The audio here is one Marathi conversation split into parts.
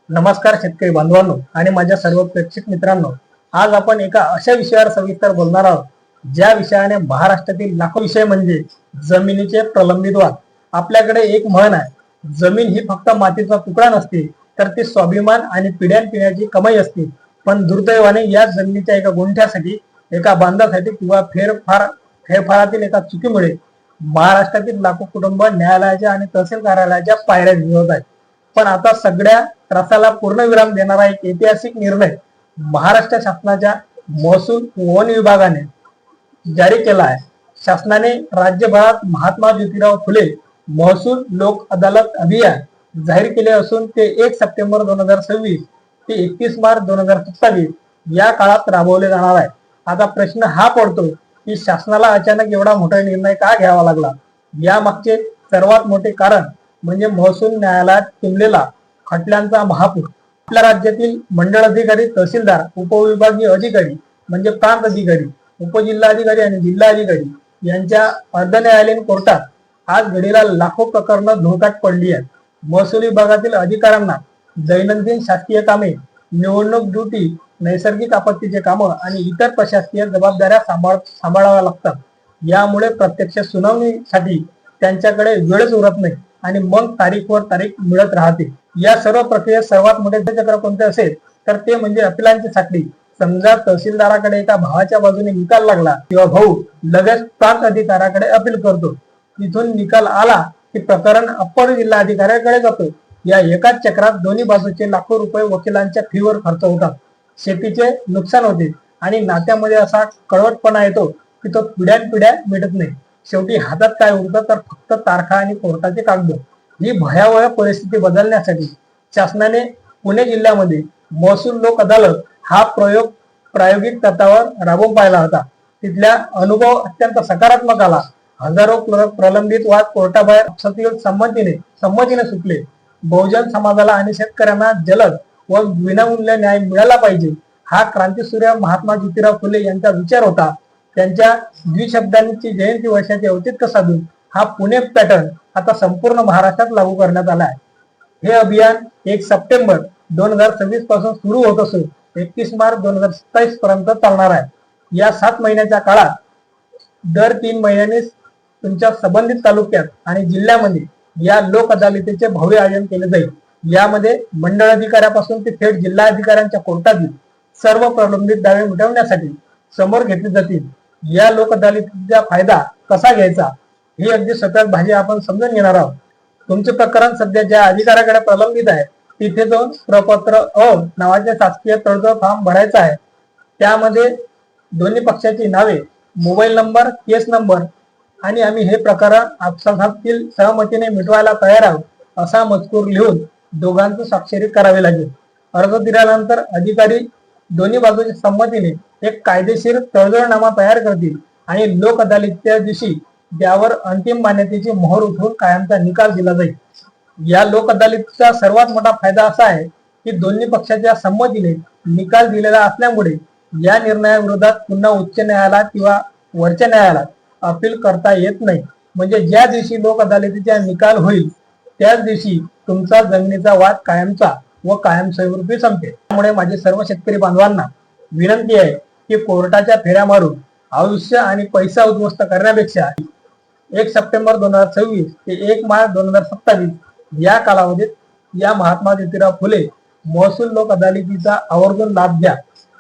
नमस्कार शेतकरी बांधवांनो आणि माझ्या सर्व प्रेक्षक मित्रांनो, आज आपण एका अशा विषयावर सविस्तर बोलणार आहोत ज्या विषयाने महाराष्ट्रातील लाखो विषय म्हणजे जमिनीचे प्रलंबित वाद। आपल्याकडे एक म्हण आहे, जमीन ही फक्त मातीचा तुकडा नसते तर ती स्वाभिमान आणि पिढ्यानपिढ्याची कमाई असते। पण दुर्दैवाने या जमिनीच्या एका गुंठ्यासाठी, एका बांधासाठी किंवा फेरफारातील एका चुकीमुळे महाराष्ट्रातील लाखो कुटुंब न्यायालयाच्या आणि तहसील कार्यालयाच्या पायऱ्या झिजवत आहेत। पण आता सगळ्या त्रासाला पूर्णविराम देणारा एक ऐतिहासिक निर्णय महाराष्ट्र शासनाच्या महसूल वन विभागाने जारी केला आहे। शासनाने राज्यभरात महात्मा ज्योतिराव फुले महसूल लोक अदालत अभियान जाहीर केले असून ते 1 सप्टेंबर 2026 ते 31 मार्च 2027 या काळात राबवले जाणार आहे। आता प्रश्न हा पडतो की शासनाला अचानक एवढा मोठा निर्णय का घ्यावा लागला। यामागचे सर्वात मोठे कारण म्हणजे महसूल न्यायालयात टिमलेला खटल्यांचा महापूर। आपल्या राज्यातील मंडळ अधिकारी, तहसीलदार, उपविभागीय अधिकारी म्हणजे प्रांत अधिकारी, उपजिल्हाधिकारी आणि जिल्हा अधिकारी यांच्या अर्धन्यायालयीन कोर्टात आज घडीला लाखो प्रकरणं धुळकाट पडली आहेत। महसूल विभागातील अधिकाऱ्यांना दैनंदिन शासकीय कामे, निवडणूक ड्युटी, नैसर्गिक आपत्तीचे कामं आणि इतर प्रशासकीय जबाबदाऱ्या सांभाळाव्या लागतात। यामुळे प्रत्यक्ष सुनावणीसाठी त्यांच्याकडे वेळच उरत नाही आणि मग तारीखवर तारीख मिळत राहते। या सर्व प्रक्रियेत सर्वात मोठे चक्र कोणते असेल तर ते म्हणजे अपीलांची साखळी। समजा तहसीलदाराकडे एका भावाच्या बाजूने निकाल लागला किंवा भाऊ लगेच प्रांत अधिकाऱ्याकडे अपील करतो, तिथून निकाल आला की प्रकरण अप्पर जिल्हाधिकाऱ्याकडे जातो। या एकाच चक्रात दोन्ही बाजूचे लाखो रुपये वकिलांच्या फीवर खर्च होतात, शेतीचे नुकसान होते आणि नात्यामध्ये असा कडवटपणा येतो की तो पिढ्यानपिढ्या मिटत नाही। शेवटी हातात काय उरतं तर फक्त तारखा आणि कोर्टाचे कागद। ही भयावह परिस्थिती बदलण्यासाठी शासनाने पुणे जिल्ह्यामध्ये महसूल लोक अदालत हा प्रायोगिक तत्वावर राबवून पाहिला होता। तिथल्या अनुभव अत्यंत सकारात्मक आला। हजारो प्रलंबित वाद कोर्टाबाहेर संमतीने सुटले। बहुजन समाजाला आणि शेतकऱ्यांना जलद व विनामूल्य न्याय मिळाला पाहिजे हा क्रांतीसूर्य महात्मा ज्योतिराव फुले यांचा विचार होता। त्यांच्या द्विशब्दांची जयंती वर्षाचे औचित्य साधून हा पुणे पॅटर्न आता संपूर्ण महाराष्ट्रात लागू करण्यात आला आहे। हे अभियान 1 सप्टेंबर 2026 पासून सुरू होत असून 31 मार्च 2027 पर्यंत चालणार आहे। या 7 महिन्याच्या काळात दर 3 महिन्यांनी तुमच्या संबंधित तालुक्यात आणि जिल्ह्यामध्ये या लोक अदालतीचे भव्य आयोजन केले जाईल। यामध्ये मंडळ अधिकाऱ्यापासून ते थेट जिल्हा अधिकाऱ्यांच्या कोर्टातील सर्व प्रलंबित दावे मिटवण्यासाठी समोर घेतले जातील। या लोक अदालतीचा फायदा कसा घ्यायचा हे अगदी सतत भाजी आपण समजून घेणार आहोत। तुमचे प्रकरण सध्या ज्या अधिकाऱ्याकडे प्रलंबित आहे तिथे जाऊन प्रपत्र नावाचे शासकीय तडजोड फॉर्म भरायचा आहे। त्यामध्ये दोन्ही पक्षाची नावे, मोबाईल नंबर, केस नंबर आणि आम्ही हे प्रकरण आपसातील सहमतीने मिटवायला तयार आहोत असा मजकूर लिहून दोघांचं स्वाक्षरी करावी लागेल। अर्ज दिल्यानंतर अधिकारी दोन्ही बाजूच्या संमतीने एक कायदेशीर तडजोडनामा तयार करतील आणि लोक अदालतीच्या दिवशी त्यावर अंतिम मान्यतेची मोहर उठवून कायमचा निकाल दिला जाईल। या लोक अदालतीचा सर्वात मोठा फायदा असा आहे की दोन्ही पक्षाच्या संमतीने निकाल दिलेला असल्यामुळे या निर्णयाविरोधात पुन्हा उच्च न्यायालयात किंवा वरच्या न्यायालयात अपील करता येत नाही। म्हणजे ज्या दिवशी लोक अदालतीचा निकाल होईल त्याच दिवशी तुमचा जमिनीचा वाद कायमचा व कायमस्वरूपी संपेल। त्यामुळे माझे सर्व शेतकरी बांधवांना विनंती आहे की कोर्टाच्या फेऱ्या मारून आयुष्य आणि पैसा उद्ध्वस्त करण्यापेक्षा 1 सप्टेंबर 2026 ते 1 मार्च 2027 या कालावधीत या महात्मा ज्योतिराव फुले महसूल लोक अदालतीचा आवर्जून लाभ घ्या।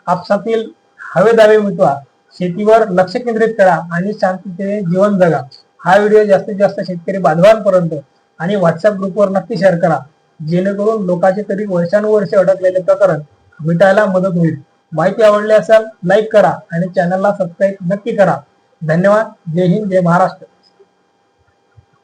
आपसातील हवे दावे मिटवा, शेतीवर लक्ष केंद्रित करा आणि शांततेने जीवन जगा। हा व्हिडिओ जास्तीत जास्त शेतकरी बांधवांपर्यंत आणि व्हॉट्सअप ग्रुपवर नक्की शेअर करा, जेणेकरून लोकांचे तरी वर्षानुवर्षे अडकलेले प्रकरण मिटायला मदत होईल। माहिती आवडली असेल लाईक करा आणि चॅनलला सबस्क्राईब नक्की करा। धन्यवाद। जय हिंद, जय महाराष्ट्र।